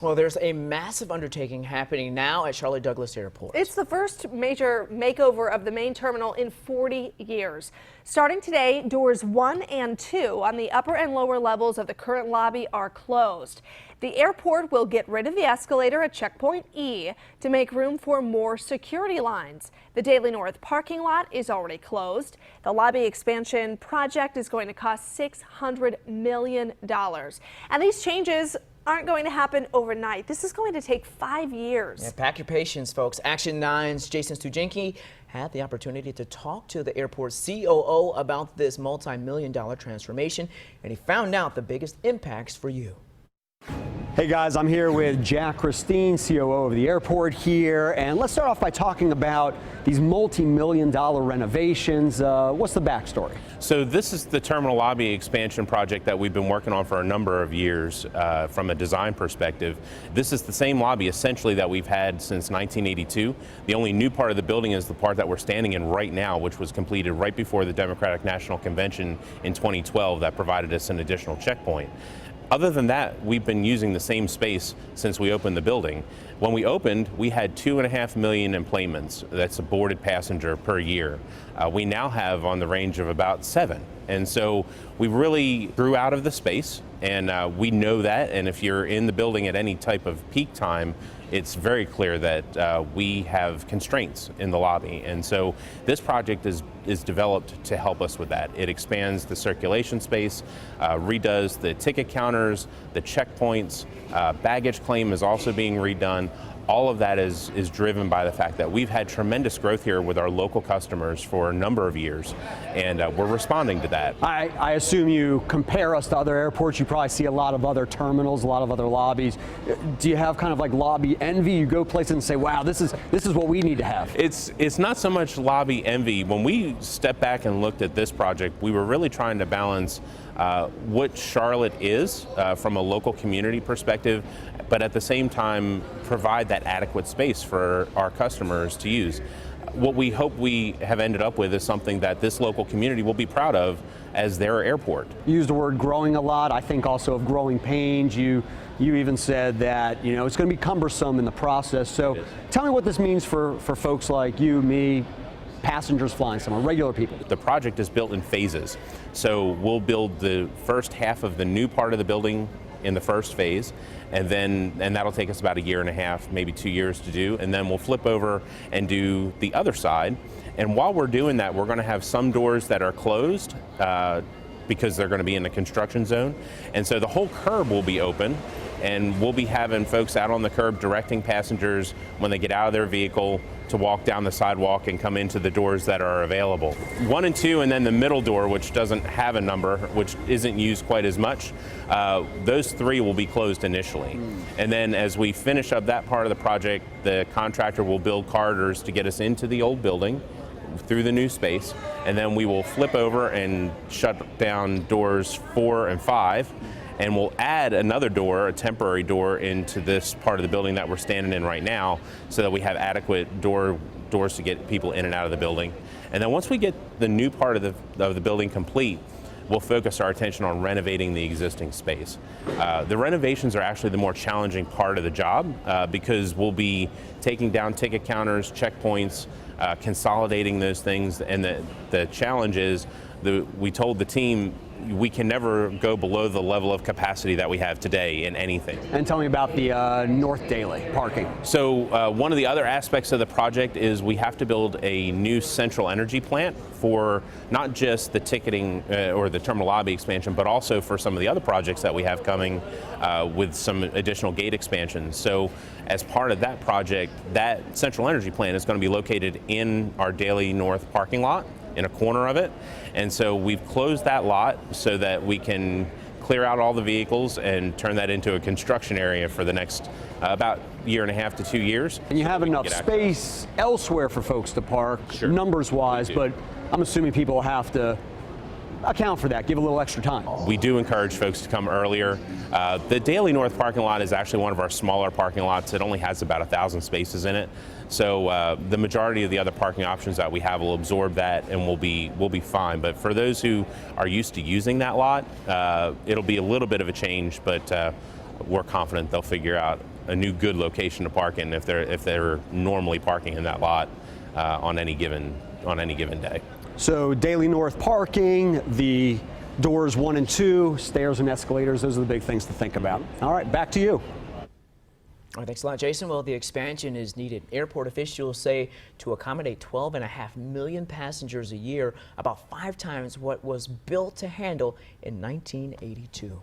Well, there's a massive undertaking happening now at Charlotte Douglas Airport. It's the first major makeover of the main terminal in 40 years. Starting today, doors 1 and 2 on the upper and lower levels of the current lobby are closed. The airport will get rid of the escalator at checkpoint E to make room for more security lines. The Daily North parking lot is already closed. The lobby expansion project is going to cost $600 million. And these changes aren't going to happen overnight. This is going to take 5 years. Yeah, pack your patience, folks. Action 9's Jason Stoogenke had the opportunity to talk to the airport's COO about this multi-million-dollar transformation, and he found out the biggest impacts for you. Hey guys, I'm here with Jack Christine, COO of the airport here, and let's start off by talking about these multi-million-dollar renovations. What's the backstory? So this is the terminal lobby expansion project that we've been working on for a number of years from a design perspective. This is the same lobby essentially that we've had since 1982. The only new part of the building is the part that we're standing in right now, which was completed right before the Democratic National Convention in 2012 that provided us an additional checkpoint. Other than that, we've been using the same space since we opened the building. When we opened, we had 2.5 million enplanements. That's a boarded passenger per year. We now have on the range of about 7. And so we really grew out of the space, and we know that. And if you're in the building at any type of peak time, it's very clear that we have constraints in the lobby. And so this project is developed to help us with that. It expands the circulation space, redoes the ticket counters, the checkpoints, baggage claim is also being redone. All of that is driven by the fact that we've had tremendous growth here with our local customers for a number of years, and we're responding to that. I assume you compare us to other airports. You probably see a lot of other terminals, a lot of other lobbies. Do you have kind of like lobby envy? You go places and say, wow, this is what we need to have. It's not so much lobby envy. When we stepped back and looked at this project, we were really trying to balance what Charlotte is from a local community perspective, but at the same time provide that adequate space for our customers to use. What we hope we have ended up with is something that this local community will be proud of as their airport. You used the word growing a lot. I think also of growing pains. You even said that it's going to be cumbersome in the process. So tell me what this means for folks like you, me, passengers flying somewhere, regular people. The project is built in phases. So we'll build the first half of the new part of the building in the first phase, and that'll take us about 1.5 years, maybe 2 years to do, and then we'll flip over and do the other side. And while we're doing that, we're going to have some doors that are closed because they're going to be in the construction zone, and so the whole curb will be open, and we'll be having folks out on the curb directing passengers when they get out of their vehicle to walk down the sidewalk and come into the doors that are available. 1 and 2, and then the middle door, which doesn't have a number, which isn't used quite as much. Those 3 will be closed initially. And then as we finish up that part of the project, the contractor will build corridors to get us into the old building through the new space, and then we will flip over and shut down doors 4 and 5. And we'll add another door, a temporary door, into this part of the building that we're standing in right now, so that we have adequate doors to get people in and out of the building. And then once we get the new part of the building complete, we'll focus our attention on renovating the existing space. The renovations are actually the more challenging part of the job because we'll be taking down ticket counters, checkpoints, consolidating those things, and the challenge is we told the team we can never go below the level of capacity that we have today in anything. And tell me about the North Daily parking. So one of the other aspects of the project is we have to build a new central energy plant for not just the ticketing or the terminal lobby expansion, but also for some of the other projects that we have coming with some additional gate expansions. So as part of that project, that central energy plant is going to be located in our Daily North parking lot, in a corner of it. And so we've closed that lot so that we can clear out all the vehicles and turn that into a construction area for the next about 1.5 to 2 years. And you have enough space elsewhere for folks to park, numbers wise, but I'm assuming people will have to account for that, give a little extra time. We do encourage folks to come earlier. The Daily North parking lot is actually one of our smaller parking lots. It only has about 1,000 spaces in it. So the majority of the other parking options that we have will absorb that, and we'll be fine. But for those who are used to using that lot, it'll be a little bit of a change, but we're confident they'll figure out a new good location to park in if they're normally parking in that lot on any given day. So daily north parking, the doors 1 and 2, stairs and escalators, those are the big things to think about. All right, back to you. All right, thanks a lot, Jason. Well, the expansion is needed. Airport officials say to accommodate 12.5 million passengers a year, about 5 times what was built to handle in 1982.